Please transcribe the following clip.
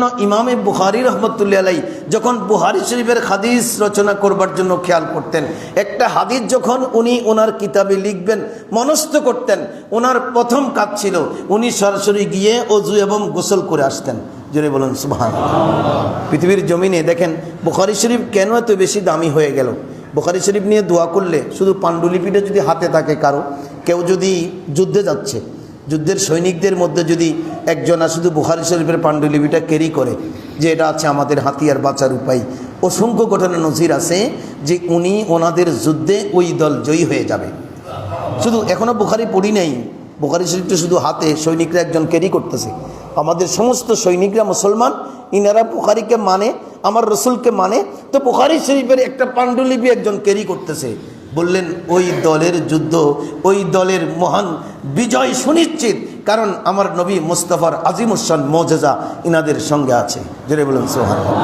জন্য ইমামে বুখারী রাহমাতুল্লাহি আলাইহি যখন বুখারী শরীফের হাদিস রচনা করবার জন্য খেয়াল করতেন, একটা হাদিস যখন উনি ওনার কিতাবে লিখবেন, মনস্থ করতেন, ওনার প্রথম কাজ ছিল উনি সরাসরি গিয়ে ওযু এবং গোসল করে আসতেন। জোরে বলুন সুবহানাল্লাহ। পৃথিবীর জমিনে দেখেন বুখারী শরীফ কেন এত বেশি দামি হয়ে গেল। বুখারী শরীফ নিয়ে দোয়া করলে শুধু পাণ্ডুলিপিটা যদি হাতে থাকে কারো, কেউ যদি যুদ্ধে যাচ্ছে, যুদ্ধের সৈনিকদের মধ্যে যদি একজনা শুধু বুখারী শরীফের পাণ্ডুলিপিটা ক্যারি করে যে এটা আছে আমাদের হাতিয়ার বাঁচার উপায়, অসংখ্য ঘটনা নজির আছে যে উনি ওনাদের যুদ্ধে ওই দল জয়ী হয়ে যাবে। শুধু এখনও বুখারী পড়ি নেই, বুখারী শরীফটা শুধু হাতে সৈনিকরা একজন ক্যারি করতেছে। আমাদের সমস্ত সৈনিকরা মুসলমান, ইনারা বুখারীকে মানে, আমার রসুলকে মানে, তো বুখারী শরীফের একটা পাণ্ডুলিপি একজন ক্যারি করতেছে। বললেন ওই দলের যুদ্ধ, ওই দলের মহান বিজয় সুনিশ্চিত, কারণ আমার নবী মুস্তাফার আজিমুস শান মুজিজা ইনাদের সঙ্গে আছে। জোরে বলুন সুবহানাল্লাহ।